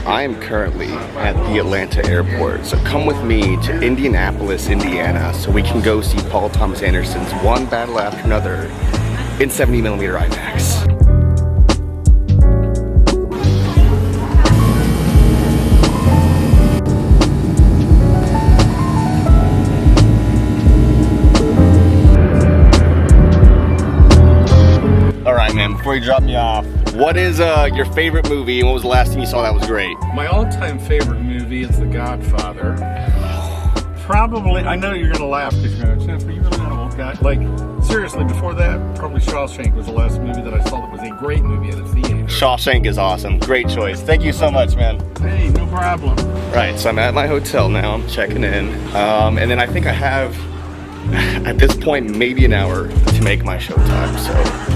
I am currently at the Atlanta airport, so come with me to Indianapolis, Indiana, so we can go see Paul Thomas Anderson's One Battle After Another in 70mm IMAX. Alright man, before you drop me off, what is your favorite movie and what was the last thing you saw that was great? My all-time favorite movie is The Godfather. Probably, I know you're gonna laugh because you're gonna, Jennifer, you really not an old guy. Like, seriously, before that, probably Shawshank was the last movie that I saw that was a great movie at a theater. Shawshank is awesome. Great choice. Thank you so much, man. Hey, no problem. Right, so I'm at my hotel now. I'm checking in. And then I think I have, at this point, maybe an hour to make my showtime. So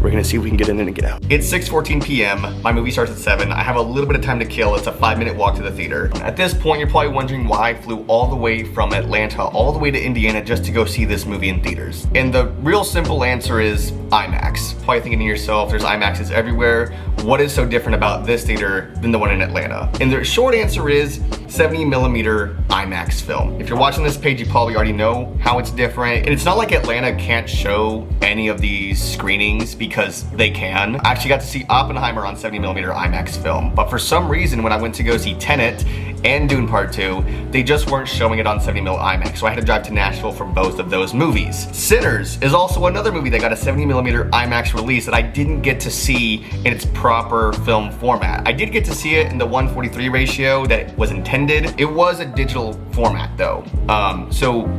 we're gonna see if we can get in and get out. It's 6:14 p.m. My movie starts at 7. I have a little bit of time to kill. It's a 5-minute walk to the theater. At this point, you're probably wondering why I flew all the way from Atlanta all the way to Indiana just to go see this movie in theaters. And the real simple answer is IMAX. Probably thinking to yourself, there's IMAXs everywhere. What is so different about this theater than the one in Atlanta? And the short answer is 70mm IMAX film. If you're watching this page, you probably already know how it's different. And it's not like Atlanta can't show any of these screenings because they can. I actually got to see Oppenheimer on 70mm IMAX film, but for some reason when I went to go see Tenet and Dune Part 2, they just weren't showing it on 70mm IMAX, so I had to drive to Nashville for both of those movies. Sinners is also another movie that got a 70mm IMAX release that I didn't get to see in its proper film format. I did get to see it in the 1:43 ratio that was intended. It was a digital format though. So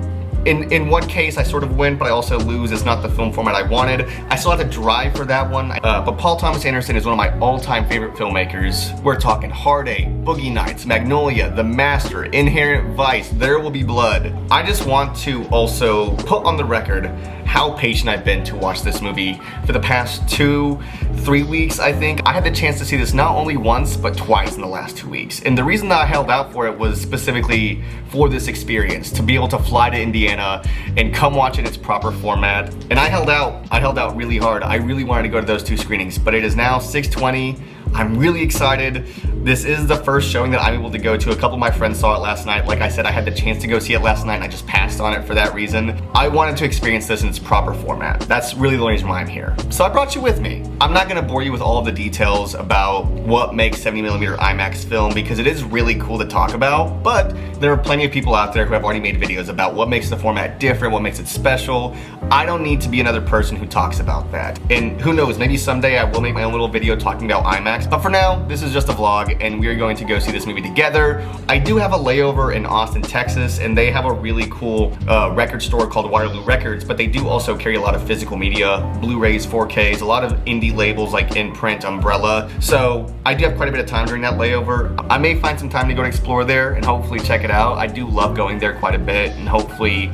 in one case I sort of win, but I also lose. It's not the film format I wanted. I still have to drive for that one. But Paul Thomas Anderson is one of my all-time favorite filmmakers. We're talking Hard Eight, Boogie Nights, Magnolia, The Master, Inherent Vice, There Will Be Blood. I just want to also put on the record how patient I've been to watch this movie for the past 2-3 weeks, I think. I had the chance to see this not only once, but twice in the last 2 weeks. And the reason that I held out for it was specifically for this experience, to be able to fly to Indiana and come watch in its proper format. And I held out really hard. I really wanted to go to those 2 screenings, but it is now 6:20. I'm really excited. This is the first showing that I'm able to go to. A couple of my friends saw it last night. Like I said, I had the chance to go see it last night and I just passed on it for that reason. I wanted to experience this in its proper format. That's really the only reason why I'm here. So I brought you with me. I'm not gonna bore you with all of the details about what makes 70mm IMAX film because it is really cool to talk about, but there are plenty of people out there who have already made videos about what makes the format different, what makes it special. I don't need to be another person who talks about that. And who knows, maybe someday I will make my own little video talking about IMAX. But for now, this is just a vlog and we are going to go see this movie together. I do have a layover in Austin, Texas, and they have a really cool record store called Waterloo Records, but they do also carry a lot of physical media, Blu-rays, 4Ks, a lot of indie labels like In Print, Umbrella. So I do have quite a bit of time during that layover. I may find some time to go and explore there and hopefully check it out. I do love going there quite a bit and hopefully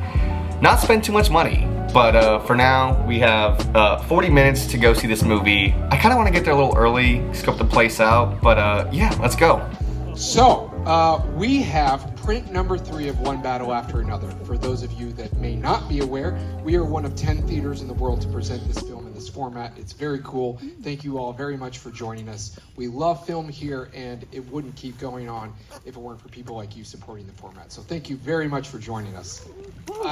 not spend too much money. But for now, we have 40 minutes to go see this movie. I kind of want to get there a little early, scope the place out, but yeah, let's go. So, we have print number 3 of One Battle After Another. For those of you that may not be aware, we are one of 10 theaters in the world to present this film in this format. It's very cool. Thank you all very much for joining us. We love film here, and it wouldn't keep going on if it weren't for people like you supporting the format. So thank you very much for joining us.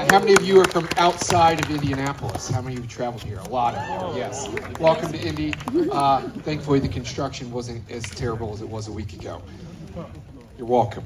How many of you are from outside of Indianapolis? How many of you traveled here? A lot of you, yes. Welcome to Indy. Thankfully, the construction wasn't as terrible as it was a week ago. You're welcome.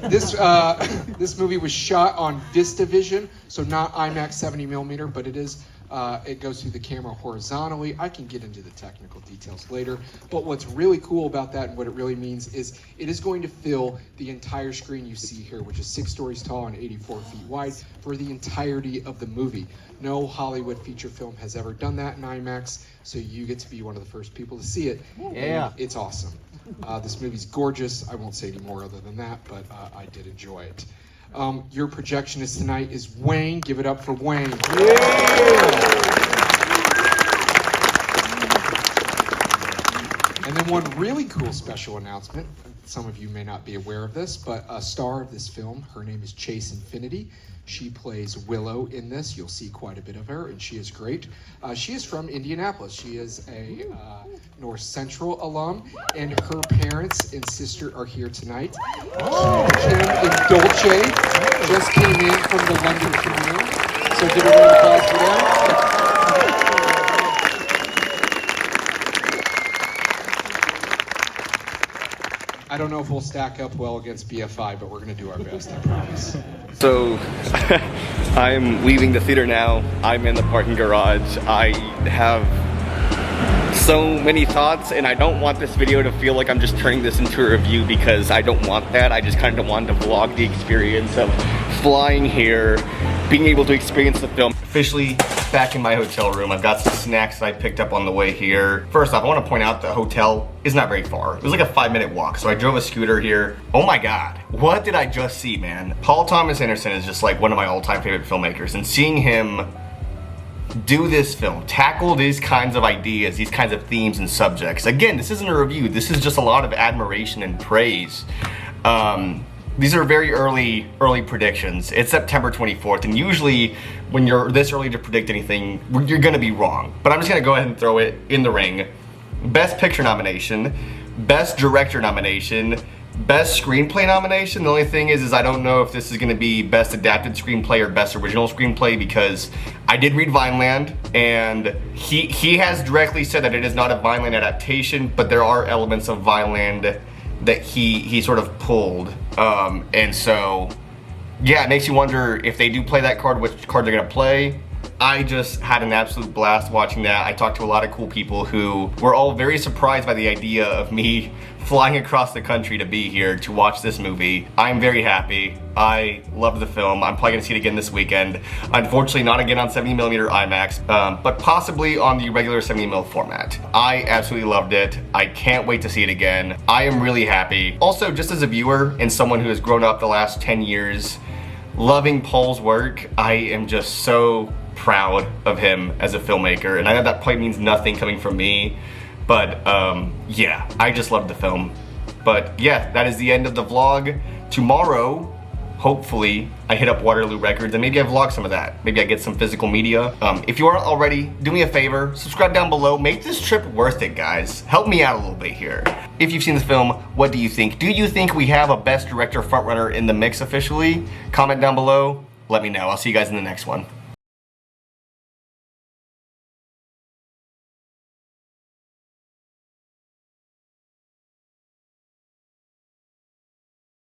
This movie was shot on VistaVision, so not IMAX 70mm, but it goes through the camera horizontally. I can get into the technical details later, but what's really cool about that and what it really means is it is going to fill the entire screen you see here, which is 6 stories tall and 84 feet wide, for the entirety of the movie. No Hollywood feature film has ever done that in IMAX, so you get to be one of the first people to see it. Yeah. It's awesome. This movie's gorgeous. I won't say any more other than that, but I did enjoy it. Your projectionist tonight is Wayne. Give it up for Wayne. Yeah. And then And one really cool special announcement, some of you may not be aware of this, but a star of this film, her name is Chase Infinity. She plays Willow in this. You'll see quite a bit of her, and she is great. She is from Indianapolis. She is a North Central alum, and her parents and sister are here tonight. Kim and Dolce just came in from the London premiere, so give a round of applause for them. I don't know if we'll stack up well against BFI, but we're going to do our best, I promise. So, I'm leaving the theater now. I'm in the parking garage. I have so many thoughts, and I don't want this video to feel like I'm just turning this into a review, because I don't want that. I just kind of wanted to vlog the experience of flying here, being able to experience the film. Officially back in my hotel room. I've got some snacks that I picked up on the way here. First off, I want to point out the hotel is not very far. It was like a 5-minute walk, so I drove a scooter here. Oh my god, what did I just see, man? Paul Thomas Anderson is just like one of my all-time favorite filmmakers, and seeing him do this film, tackle these kinds of ideas, these kinds of themes and subjects. Again, this isn't a review, this is just a lot of admiration and praise. These are very early predictions. It's September 24th, and usually when you're this early to predict anything, you're gonna be wrong. But I'm just gonna go ahead and throw it in the ring. Best Picture nomination, Best Director nomination, Best Screenplay nomination. The only thing is I don't know if this is gonna be Best Adapted Screenplay or Best Original Screenplay, because I did read Vineland, and he has directly said that it is not a Vineland adaptation, but there are elements of Vineland that he sort of pulled. And so, yeah, it makes you wonder if they do play that card, which card they're gonna play. I just had an absolute blast watching that. I talked to a lot of cool people who were all very surprised by the idea of me flying across the country to be here to watch this movie. I'm very happy. I love the film. I'm probably gonna see it again this weekend. Unfortunately, not again on 70mm IMAX, but possibly on the regular 70mm format. I absolutely loved it. I can't wait to see it again. I am really happy. Also, just as a viewer and someone who has grown up the last 10 years loving Paul's work, I am just so proud of him as a filmmaker. And I know that probably means nothing coming from me, but yeah, I just loved the film. But yeah, that is the end of the vlog. Tomorrow, hopefully, I hit up Waterloo Records and maybe I vlog some of that. Maybe I get some physical media. If you aren't already, do me a favor, subscribe down below. Make this trip worth it, guys. Help me out a little bit here. If you've seen this film, what do you think? Do you think we have a Best Director frontrunner in the mix officially? Comment down below. Let me know. I'll see you guys in the next one.